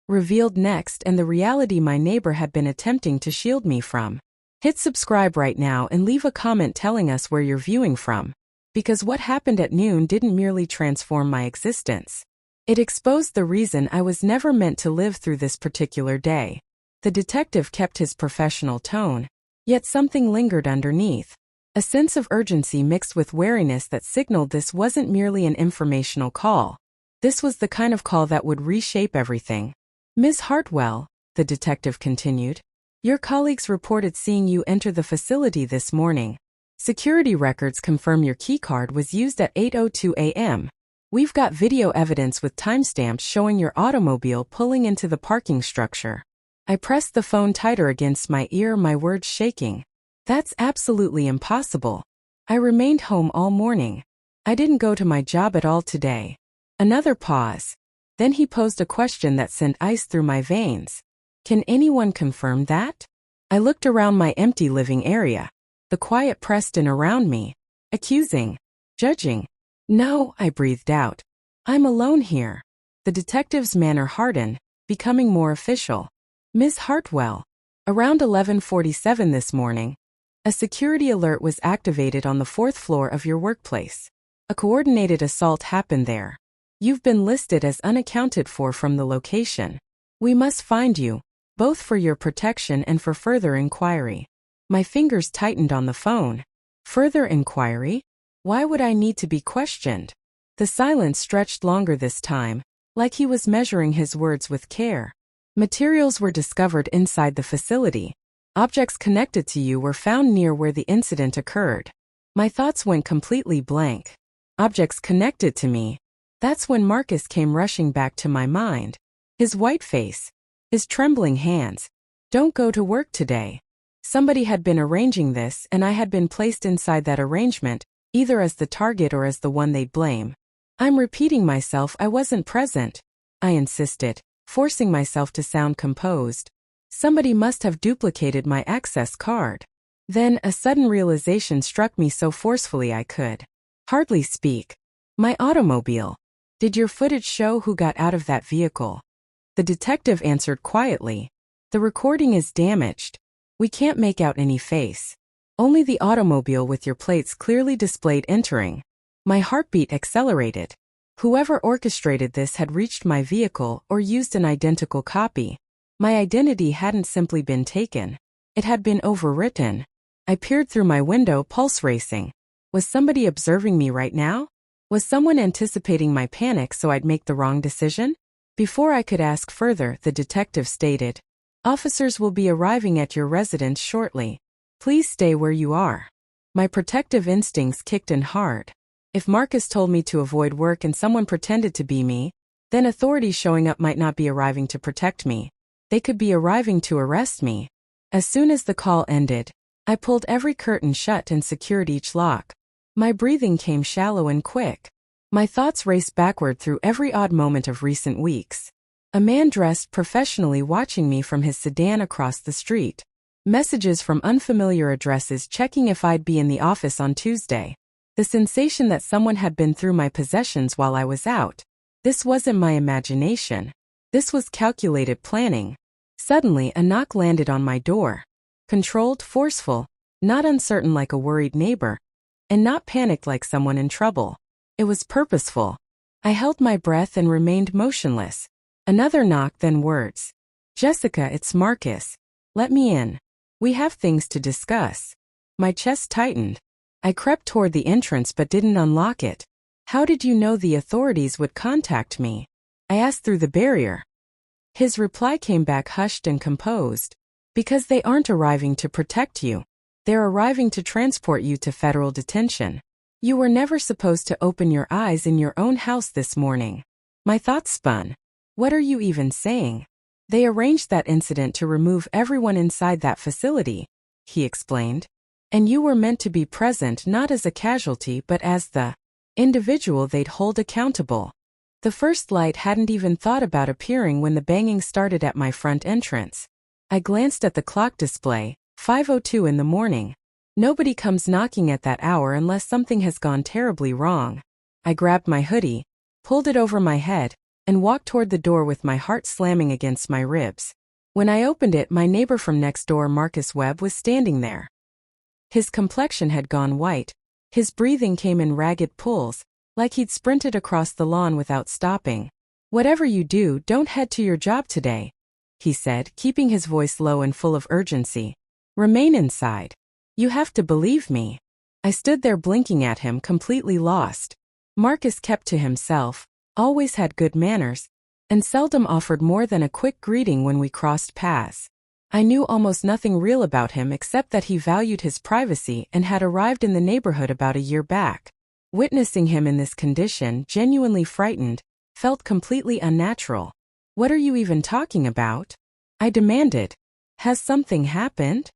revealed next, and the reality my neighbor had been attempting to shield me from. Hit subscribe right now and leave a comment telling us where you're viewing from. Because what happened at noon didn't merely transform my existence. It exposed the reason I was never meant to live through this particular day. The detective kept his professional tone, yet something lingered underneath. A sense of urgency mixed with wariness that signaled this wasn't merely an informational call. This was the kind of call that would reshape everything. Ms. Hartwell, the detective continued, your colleagues reported seeing you enter the facility this morning. Security records confirm your keycard was used at 8:02 a.m. We've got video evidence with timestamps showing your automobile pulling into the parking structure. I pressed the phone tighter against my ear, my words shaking. That's absolutely impossible. I remained home all morning. I didn't go to my job at all today. Another pause. Then he posed a question that sent ice through my veins. Can anyone confirm that? I looked around my empty living area. The quiet pressed in around me. Accusing. Judging. No, I breathed out. I'm alone here. The detective's manner hardened, becoming more official. Ms. Hartwell. Around 11:47 this morning, a security alert was activated on the 4th floor of your workplace. A coordinated assault happened there. You've been listed as unaccounted for from the location. We must find you, both for your protection and for further inquiry. My fingers tightened on the phone. Further inquiry? Why would I need to be questioned? The silence stretched longer this time, like he was measuring his words with care. Materials were discovered inside the facility. Objects connected to you were found near where the incident occurred. My thoughts went completely blank. Objects connected to me. That's when Marcus came rushing back to my mind. His white face. His trembling hands. Don't go to work today. Somebody had been arranging this, and I had been placed inside that arrangement, either as the target or as the one they'd blame. I'm repeating myself, I wasn't present. I insisted, forcing myself to sound composed. Somebody must have duplicated my access card. Then a sudden realization struck me so forcefully I could hardly speak. My automobile. Did your footage show who got out of that vehicle? The detective answered quietly. The recording is damaged. We can't make out any face. Only the automobile with your plates clearly displayed entering. My heartbeat accelerated. Whoever orchestrated this had reached my vehicle or used an identical copy. My identity hadn't simply been taken. It had been overwritten. I peered through my window, pulse racing. Was somebody observing me right now? Was someone anticipating my panic so I'd make the wrong decision? Before I could ask further, the detective stated, officers will be arriving at your residence shortly. Please stay where you are. My protective instincts kicked in hard. If Marcus told me to avoid work and someone pretended to be me, then authorities showing up might not be arriving to protect me. They could be arriving to arrest me. As soon as the call ended, I pulled every curtain shut and secured each lock. My breathing came shallow and quick. My thoughts raced backward through every odd moment of recent weeks. A man dressed professionally watching me from his sedan across the street. Messages from unfamiliar addresses checking if I'd be in the office on Tuesday. The sensation that someone had been through my possessions while I was out. This wasn't my imagination. This was calculated planning. Suddenly, a knock landed on my door. Controlled, forceful, not uncertain like a worried neighbor, and not panicked like someone in trouble. It was purposeful. I held my breath and remained motionless. Another knock, then words. Jessica, it's Marcus. Let me in. We have things to discuss. My chest tightened. I crept toward the entrance but didn't unlock it. How did you know the authorities would contact me? I asked through the barrier. His reply came back hushed and composed. Because they aren't arriving to protect you. They're arriving to transport you to federal detention. You were never supposed to open your eyes in your own house this morning. My thoughts spun. What are you even saying? They arranged that incident to remove everyone inside that facility, he explained. And you were meant to be present not as a casualty but as the individual they'd hold accountable. The first light hadn't even thought about appearing when the banging started at my front entrance. I glanced at the clock display, 5:02 in the morning. Nobody comes knocking at that hour unless something has gone terribly wrong. I grabbed my hoodie, pulled it over my head, and walked toward the door with my heart slamming against my ribs. When I opened it, my neighbor from next door, Marcus Webb, was standing there. His complexion had gone white. His breathing came in ragged pulls, like he'd sprinted across the lawn without stopping. "Whatever you do, don't head to your job today," he said, keeping his voice low and full of urgency. "Remain inside. You have to believe me." I stood there blinking at him, completely lost. Marcus kept to himself, always had good manners, and seldom offered more than a quick greeting when we crossed paths. I knew almost nothing real about him except that he valued his privacy and had arrived in the neighborhood about a year back. Witnessing him in this condition, genuinely frightened, felt completely unnatural. "What are you even talking about?" I demanded. "Has something happened?"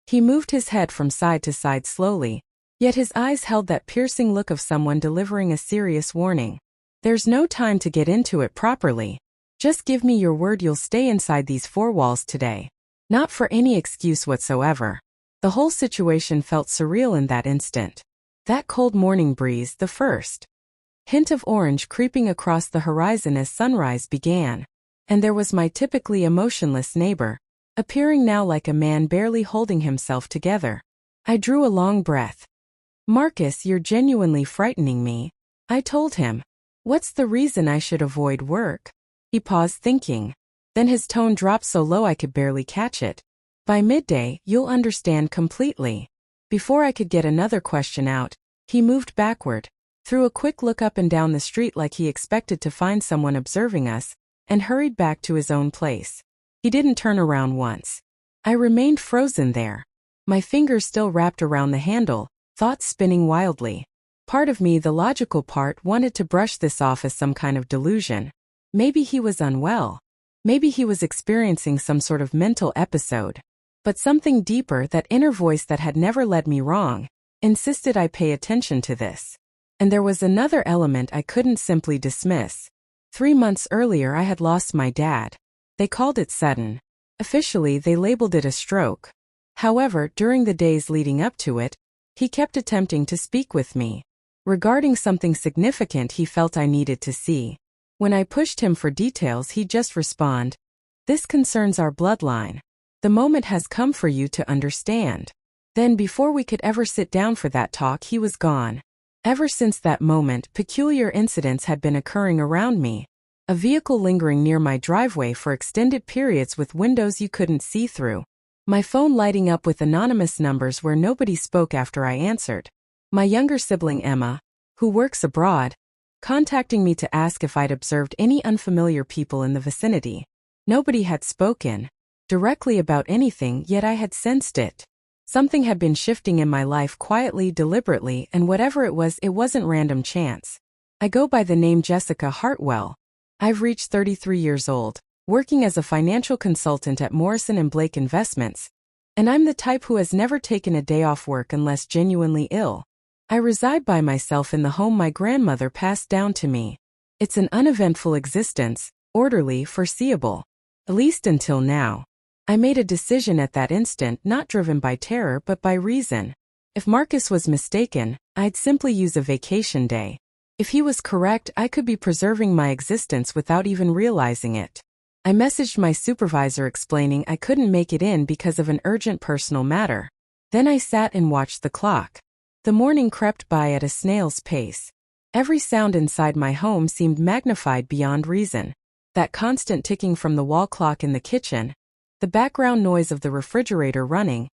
He moved his head from side to side slowly, yet his eyes held that piercing look of someone delivering a serious warning. "There's no time to get into it properly. Just give me your word you'll stay inside these four walls today." Not for any excuse whatsoever. The whole situation felt surreal in that instant. That cold morning breeze, the first hint of orange creeping across the horizon as sunrise began. And there was my typically emotionless neighbor, appearing now like a man barely holding himself together. I drew a long breath. "Marcus, you're genuinely frightening me," I told him. "What's the reason I should avoid work?" He paused, thinking. Then his tone dropped so low I could barely catch it. "By midday, you'll understand completely." Before I could get another question out, he moved backward, threw a quick look up and down the street like he expected to find someone observing us, and hurried back to his own place. He didn't turn around once. I remained frozen there, my fingers still wrapped around the handle, thoughts spinning wildly. Part of me, the logical part, wanted to brush this off as some kind of delusion. Maybe he was unwell. Maybe he was experiencing some sort of mental episode. But something deeper, that inner voice that had never led me wrong, insisted I pay attention to this. And there was another element I couldn't simply dismiss. 3 months earlier I had lost my dad. They called it sudden. Officially they labeled it a stroke. However, during the days leading up to it, he kept attempting to speak with me regarding something significant he felt I needed to see. When I pushed him for details, he'd just respond, "This concerns our bloodline. The moment has come for you to understand." Then before we could ever sit down for that talk, he was gone. Ever since that moment, peculiar incidents had been occurring around me. A vehicle lingering near my driveway for extended periods with windows you couldn't see through. My phone lighting up with anonymous numbers where nobody spoke after I answered. My younger sibling Emma, who works abroad, contacting me to ask if I'd observed any unfamiliar people in the vicinity. Nobody had spoken directly about anything, yet I had sensed it. Something had been shifting in my life quietly, deliberately, and whatever it wasn't random chance. I go by the name Jessica Hartwell. I've reached 33 years old, working as a financial consultant at Morrison & Blake Investments, and I'm the type who has never taken a day off work unless genuinely ill. I reside by myself in the home my grandmother passed down to me. It's an uneventful existence, orderly, foreseeable. At least until now. I made a decision at that instant, not driven by terror but by reason. If Marcus was mistaken, I'd simply use a vacation day. If he was correct, I could be preserving my existence without even realizing it. I messaged my supervisor explaining I couldn't make it in because of an urgent personal matter. Then I sat and watched the clock. The morning crept by at a snail's pace. Every sound inside my home seemed magnified beyond reason. That constant ticking from the wall clock in the kitchen, the background noise of the refrigerator running,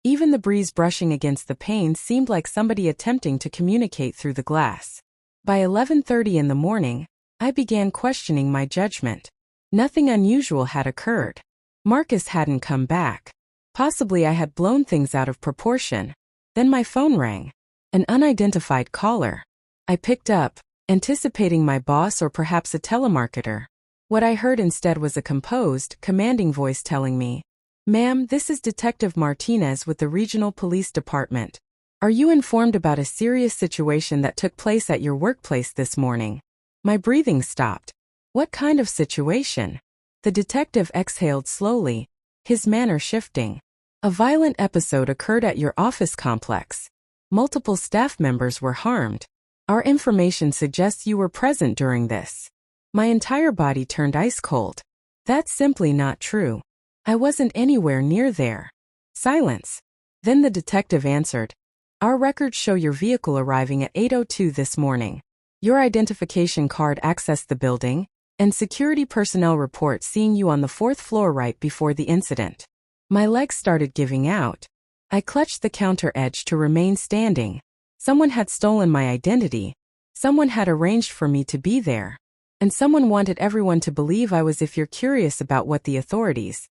even the breeze brushing against the pane seemed like somebody attempting to communicate through the glass. By 11:30 in the morning, I began questioning my judgment. Nothing unusual had occurred. Marcus hadn't come back. Possibly I had blown things out of proportion. Then my phone rang. An unidentified caller. I picked up, anticipating my boss or perhaps a telemarketer. What I heard instead was a composed, commanding voice telling me, "Ma'am, this is Detective Martinez with the Regional Police Department. Are you informed about a serious situation that took place at your workplace this morning?" My breathing stopped. What kind of situation? The detective exhaled slowly, his manner shifting. "A violent episode occurred at your office complex. Multiple staff members were harmed. Our information suggests you were present during this." My entire body turned ice cold. That's simply not true. I wasn't anywhere near there. Silence. Then the detective answered. Our records show your vehicle arriving at 8:02 this morning. Your identification card accessed the building, and security personnel report seeing you on the 4th floor right before the incident. My legs started giving out. I clutched the counter edge to remain standing. Someone had stolen my identity. Someone had arranged for me to be there. And someone wanted everyone to believe I was. If you're curious about what the authorities.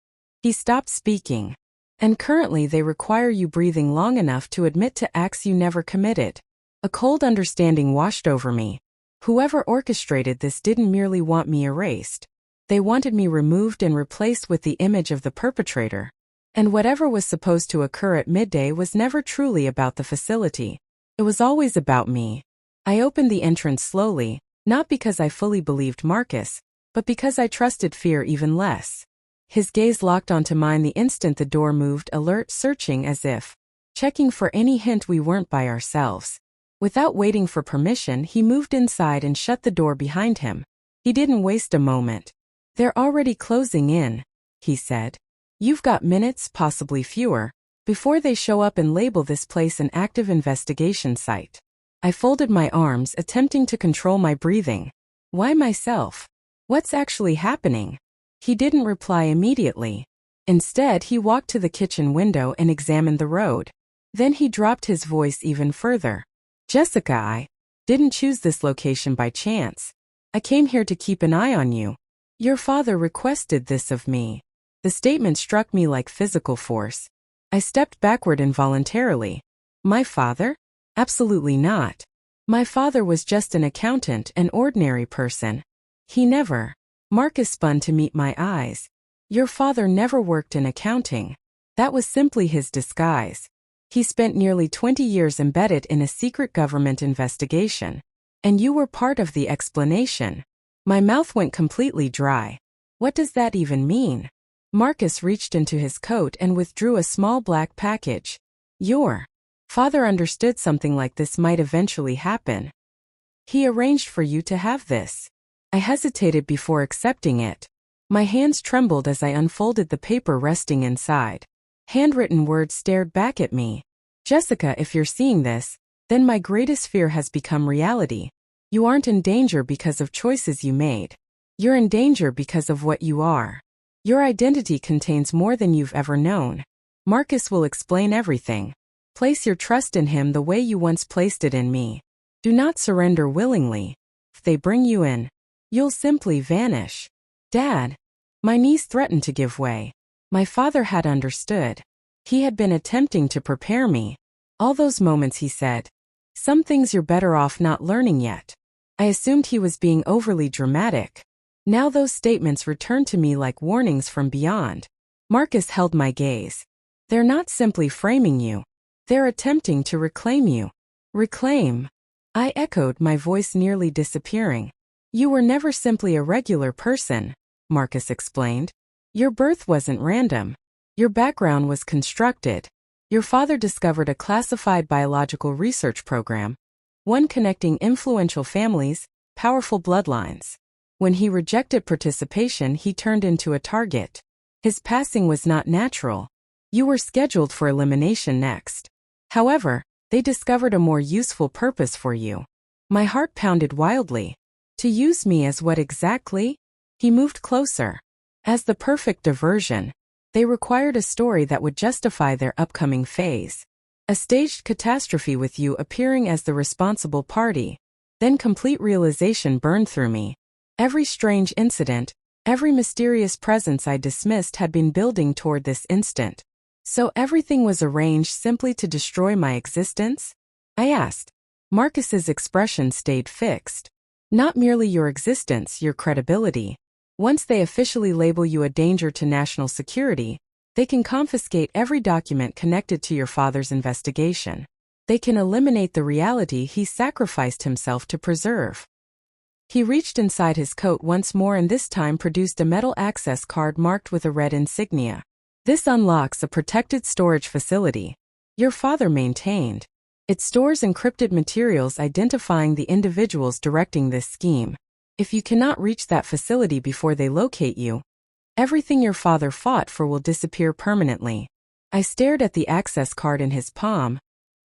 He stopped speaking. And currently they require you breathing long enough to admit to acts you never committed. A cold understanding washed over me. Whoever orchestrated this didn't merely want me erased. They wanted me removed and replaced with the image of the perpetrator. And whatever was supposed to occur at midday was never truly about the facility. It was always about me. I opened the entrance slowly, not because I fully believed Marcus, but because I trusted fear even less. His gaze locked onto mine the instant the door moved, alert, searching as if checking for any hint we weren't by ourselves. Without waiting for permission, he moved inside and shut the door behind him. He didn't waste a moment. They're already closing in, he said. You've got minutes, possibly fewer, before they show up and label this place an active investigation site. I folded my arms, attempting to control my breathing. Why myself? What's actually happening? He didn't reply immediately. Instead, he walked to the kitchen window and examined the road. Then he dropped his voice even further. Jessica, I didn't choose this location by chance. I came here to keep an eye on you. Your father requested this of me. The statement struck me like physical force. I stepped backward involuntarily. My father? Absolutely not. My father was just an accountant, an ordinary person. He never. Marcus spun to meet my eyes. Your father never worked in accounting. That was simply his disguise. He spent nearly 20 years embedded in a secret government investigation. And you were part of the explanation. My mouth went completely dry. What does that even mean? Marcus reached into his coat and withdrew a small black package. Your father understood something like this might eventually happen. He arranged for you to have this. I hesitated before accepting it. My hands trembled as I unfolded the paper resting inside. Handwritten words stared back at me. Jessica, if you're seeing this, then my greatest fear has become reality. You aren't in danger because of choices you made. You're in danger because of what you are. Your identity contains more than you've ever known. Marcus will explain everything. Place your trust in him the way you once placed it in me. Do not surrender willingly. If they bring you in, you'll simply vanish. Dad. My knees threatened to give way. My father had understood. He had been attempting to prepare me. All those moments he said, some things you're better off not learning yet. I assumed he was being overly dramatic. Now those statements returned to me like warnings from beyond. Marcus held my gaze. They're not simply framing you. They're attempting to reclaim you. Reclaim. I echoed, my voice nearly disappearing. You were never simply a regular person, Marcus explained. Your birth wasn't random. Your background was constructed. Your father discovered a classified biological research program, one connecting influential families, powerful bloodlines. When he rejected participation, he turned into a target. His passing was not natural. You were scheduled for elimination next. However, they discovered a more useful purpose for you. My heart pounded wildly. To use me as what exactly? He moved closer. As the perfect diversion. They required a story that would justify their upcoming phase. A staged catastrophe with you appearing as the responsible party. Then complete realization burned through me. Every strange incident, every mysterious presence I dismissed had been building toward this instant. So everything was arranged simply to destroy my existence? I asked. Marcus's expression stayed fixed. Not merely your existence, your credibility. Once they officially label you a danger to national security, they can confiscate every document connected to your father's investigation. They can eliminate the reality he sacrificed himself to preserve. He reached inside his coat once more and this time produced a metal access card marked with a red insignia. This unlocks a protected storage facility. Your father maintained. It stores encrypted materials identifying the individuals directing this scheme. If you cannot reach that facility before they locate you, everything your father fought for will disappear permanently. I stared at the access card in his palm,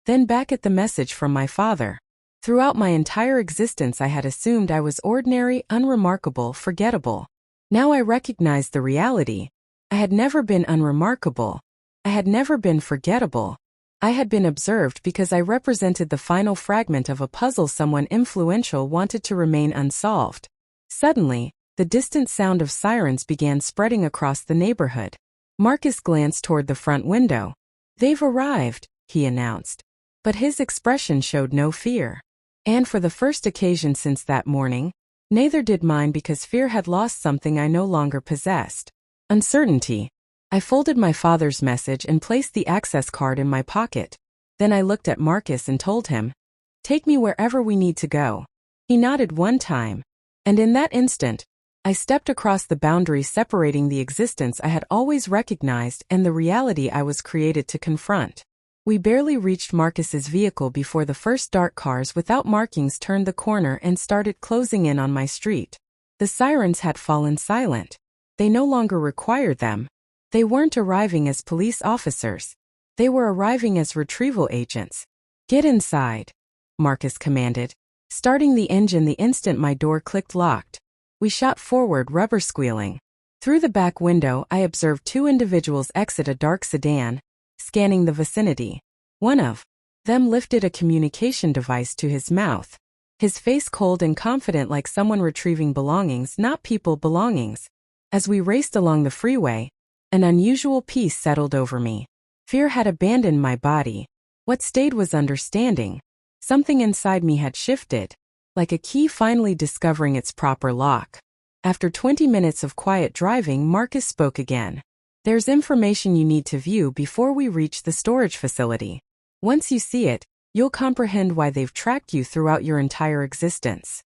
then back at the message from my father. Throughout my entire existence I had assumed I was ordinary, unremarkable, forgettable. Now I recognized the reality. I had never been unremarkable. I had never been forgettable. I had been observed because I represented the final fragment of a puzzle someone influential wanted to remain unsolved. Suddenly, the distant sound of sirens began spreading across the neighborhood. Marcus glanced toward the front window. "They've arrived," he announced. But his expression showed no fear. And for the first occasion since that morning, neither did mine, because fear had lost something I no longer possessed: uncertainty. I folded my father's message and placed the access card in my pocket. Then I looked at Marcus and told him, "Take me wherever we need to go." He nodded one time, and in that instant, I stepped across the boundary separating the existence I had always recognized and the reality I was created to confront. We barely reached Marcus's vehicle before the first dark cars without markings turned the corner and started closing in on my street. The sirens had fallen silent. They no longer required them. They weren't arriving as police officers. They were arriving as retrieval agents. "Get inside," Marcus commanded, starting the engine the instant my door clicked locked. We shot forward, rubber squealing. Through the back window, I observed two individuals exit a dark sedan, scanning the vicinity. One of them lifted a communication device to his mouth, his face cold and confident, like someone retrieving belongings, not people belongings. As we raced along the freeway, an unusual peace settled over me. Fear had abandoned my body. What stayed was understanding. Something inside me had shifted, like a key finally discovering its proper lock. After 20 minutes of quiet driving, Marcus spoke again. "There's information you need to view before we reach the storage facility. Once you see it, you'll comprehend why they've tracked you throughout your entire existence."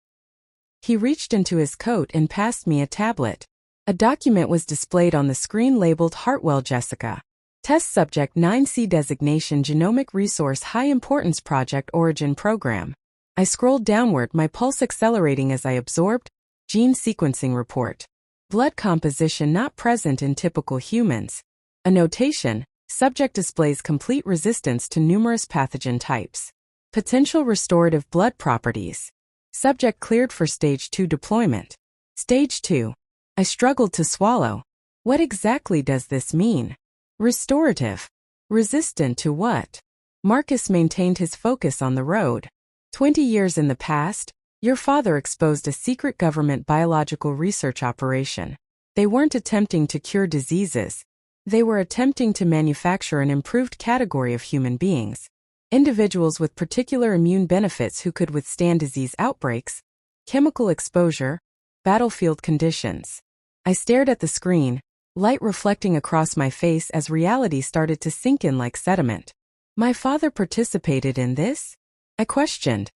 He reached into his coat and passed me a tablet. A document was displayed on the screen labeled Hartwell Jessica. Test Subject 9C Designation Genomic Resource High Importance Project Origin Program. I scrolled downward, my pulse accelerating as I absorbed. Gene sequencing report. Blood composition not present in typical humans. A notation: subject displays complete resistance to numerous pathogen types. Potential restorative blood properties. Subject cleared for Stage 2 deployment. Stage 2. I struggled to swallow. What exactly does this mean? Restorative. Resistant to what? Marcus maintained his focus on the road. 20 years in the past, your father exposed a secret government biological research operation. They weren't attempting to cure diseases. They were attempting to manufacture an improved category of human beings. Individuals with particular immune benefits who could withstand disease outbreaks, chemical exposure, battlefield conditions. I stared at the screen, light reflecting across my face as reality started to sink in like sediment. My father participated in this? I questioned.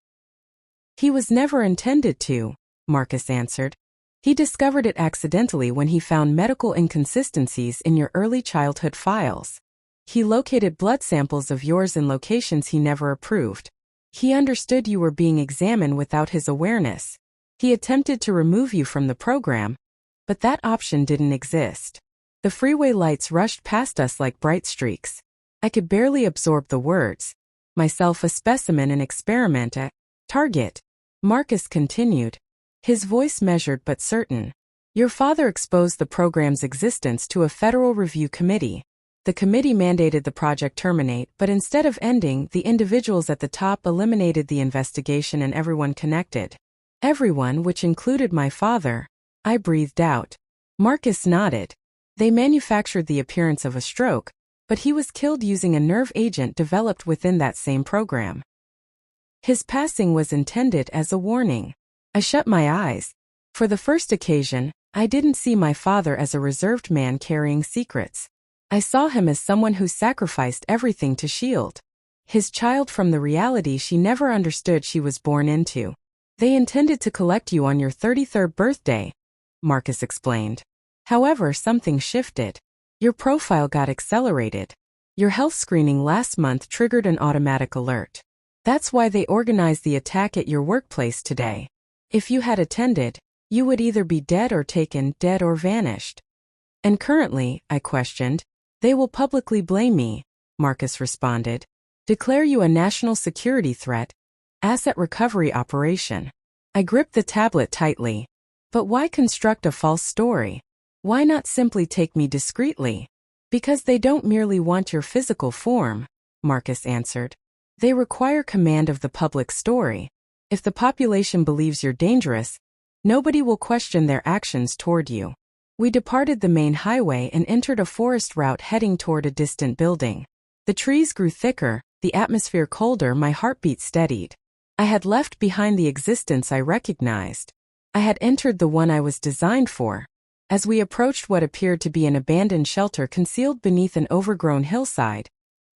He was never intended to, Marcus answered. He discovered it accidentally when he found medical inconsistencies in your early childhood files. He located blood samples of yours in locations he never approved. He understood you were being examined without his awareness. He attempted to remove you from the program, but that option didn't exist. The freeway lights rushed past us like bright streaks. I could barely absorb the words. Myself a specimen, an experiment, a target. Marcus continued, his voice measured but certain. Your father exposed the program's existence to a federal review committee. The committee mandated the project terminate, but instead of ending, the individuals at the top eliminated the investigation and everyone connected. Everyone, which included my father. I breathed out. Marcus nodded. They manufactured the appearance of a stroke, but he was killed using a nerve agent developed within that same program. His passing was intended as a warning. I shut my eyes. For the first occasion, I didn't see my father as a reserved man carrying secrets. I saw him as someone who sacrificed everything to shield his child from the reality she never understood she was born into. They intended to collect you on your 33rd birthday, Marcus explained. However, something shifted. Your profile got accelerated. Your health screening last month triggered an automatic alert. That's why they organized the attack at your workplace today. If you had attended, You would either be dead or taken, dead or vanished. And currently, I questioned, they will publicly blame me, Marcus responded. Declare you a national security threat. Asset recovery operation. I gripped the tablet tightly. But why construct a false story? Why not simply take me discreetly? Because they don't merely want your physical form, Marcus answered. They require command of the public story. If the population believes you're dangerous, nobody will question their actions toward you. We departed the main highway and entered a forest route heading toward a distant building. The trees grew thicker, the atmosphere colder, my heartbeat steadied. I had left behind the existence I recognized. I had entered the one I was designed for. As we approached what appeared to be an abandoned shelter concealed beneath an overgrown hillside,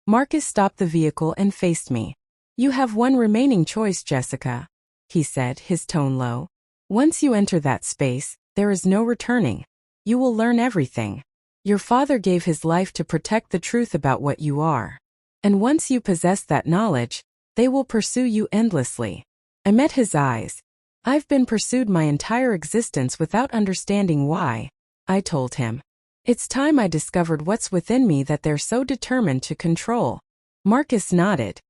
Marcus stopped the vehicle and faced me. You have one remaining choice, Jessica, he said, his tone low. Once you enter that space, there is no returning. You will learn everything. Your father gave his life to protect the truth about what you are. And once you possess that knowledge, they will pursue you endlessly. I met his eyes. I've been pursued my entire existence without understanding why, I told him. It's time I discovered what's within me that they're so determined to control. Marcus nodded.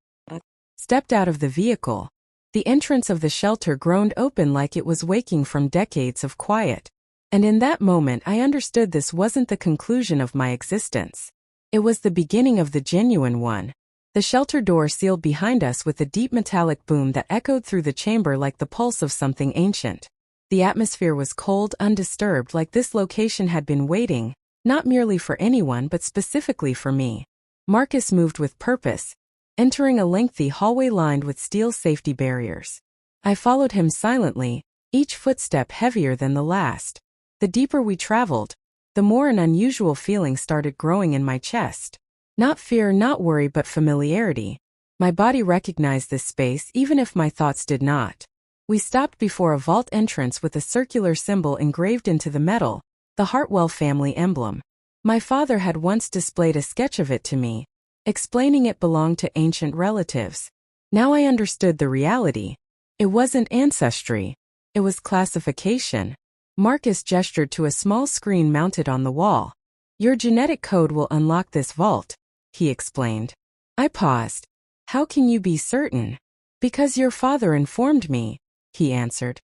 Stepped out of the vehicle. The entrance of the shelter groaned open like it was waking from decades of quiet. And in that moment I understood this wasn't the conclusion of my existence. It was the beginning of the genuine one. The shelter door sealed behind us with a deep metallic boom that echoed through the chamber like the pulse of something ancient. The atmosphere was cold, undisturbed, like this location had been waiting, not merely for anyone but specifically for me. Marcus moved with purpose, entering a lengthy hallway lined with steel safety barriers. I followed him silently, each footstep heavier than the last. The deeper we traveled, the more an unusual feeling started growing in my chest. Not fear, not worry, but familiarity. My body recognized this space even if my thoughts did not. We stopped before a vault entrance with a circular symbol engraved into the metal, the Hartwell family emblem. My father had once displayed a sketch of it to me, explaining it belonged to ancient relatives. Now I understood the reality. It wasn't ancestry. It was classification. Marcus gestured to a small screen mounted on the wall. Your genetic code will unlock this vault, he explained. I paused. How can you be certain? Because your father informed me, he answered.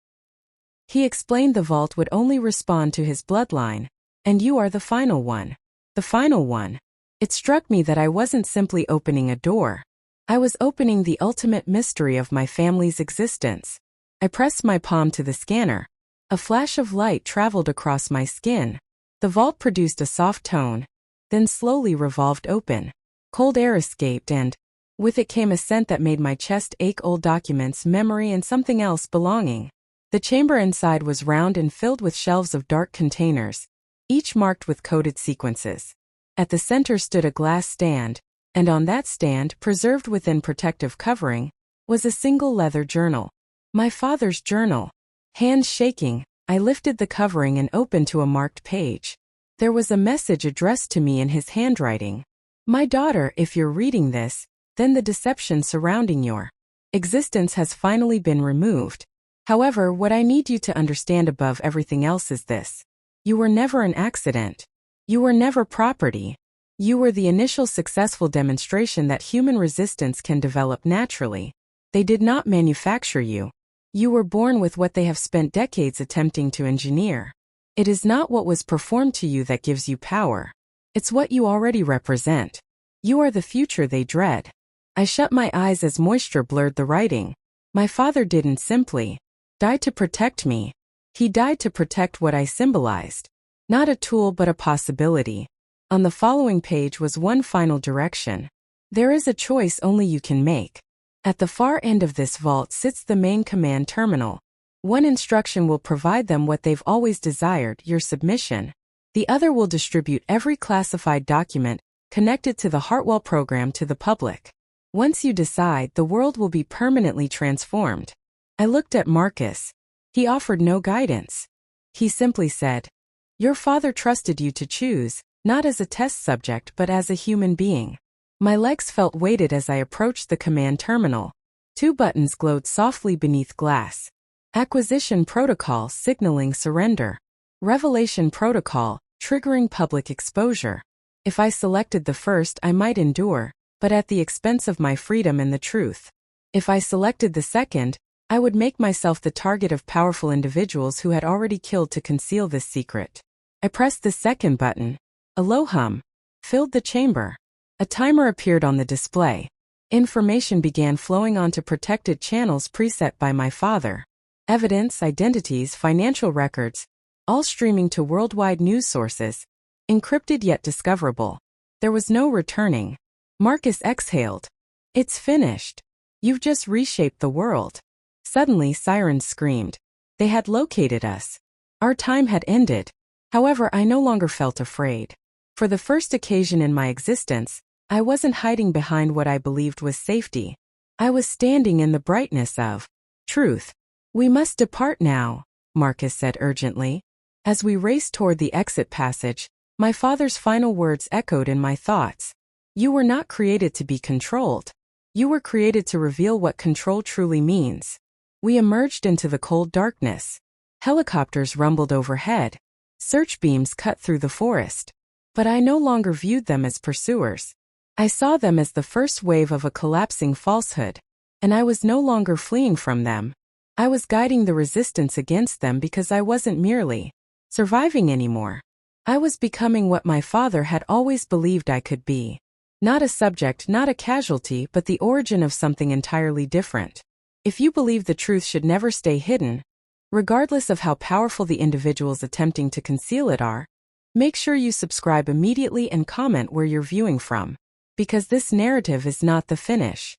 He explained the vault would only respond to his bloodline, and you are the final one. The final one. It struck me that I wasn't simply opening a door. I was opening the ultimate mystery of my family's existence. I pressed my palm to the scanner. A flash of light traveled across my skin. The vault produced a soft tone, then slowly revolved open. Cold air escaped and, with it came a scent that made my chest ache. Old documents, memory, and something else belonging. The chamber inside was round and filled with shelves of dark containers, each marked with coded sequences. At the center stood a glass stand, and on that stand, preserved within protective covering, was a single leather journal. My father's journal. Hands shaking, I lifted the covering and opened to a marked page. There was a message addressed to me in his handwriting. My daughter, if you're reading this, then the deception surrounding your existence has finally been removed. However, what I need you to understand above everything else is this. You were never an accident. You were never property. You were the initial successful demonstration that human resistance can develop naturally. They did not manufacture you. You were born with what they have spent decades attempting to engineer. It is not what was performed to you that gives you power. It's what you already represent. You are the future they dread. I shut my eyes as moisture blurred the writing. My father didn't simply die to protect me. He died to protect what I symbolized. Not a tool but a possibility. On the following page was one final direction. There is a choice only you can make. At the far end of this vault sits the main command terminal. One instruction will provide them what they've always desired, your submission. The other will distribute every classified document connected to the Hartwell program to the public. Once you decide, the world will be permanently transformed. I looked at Marcus. He offered no guidance. He simply said, your father trusted you to choose, not as a test subject but as a human being. My legs felt weighted as I approached the command terminal. Two buttons glowed softly beneath glass. Acquisition protocol signaling surrender. Revelation protocol triggering public exposure. If I selected the first, I might endure, but at the expense of my freedom and the truth. If I selected the second, I would make myself the target of powerful individuals who had already killed to conceal this secret. I pressed the second button. A low hum filled the chamber. A timer appeared on the display. Information began flowing onto protected channels preset by my father. Evidence, identities, financial records, all streaming to worldwide news sources, encrypted yet discoverable. There was no returning. Marcus exhaled. It's finished. You've just reshaped the world. Suddenly, sirens screamed. They had located us. Our time had ended. However, I no longer felt afraid. For the first occasion in my existence, I wasn't hiding behind what I believed was safety. I was standing in the brightness of truth. We must depart now, Marcus said urgently. As we raced toward the exit passage, my father's final words echoed in my thoughts. You were not created to be controlled. You were created to reveal what control truly means. We emerged into the cold darkness. Helicopters rumbled overhead. Search beams cut through the forest. But I no longer viewed them as pursuers. I saw them as the first wave of a collapsing falsehood. And I was no longer fleeing from them. I was guiding the resistance against them because I wasn't merely surviving anymore. I was becoming what my father had always believed I could be. Not a subject, not a casualty, but the origin of something entirely different. If you believe the truth should never stay hidden, regardless of how powerful the individuals attempting to conceal it are, make sure you subscribe immediately and comment where you're viewing from. Because this narrative is not the finish.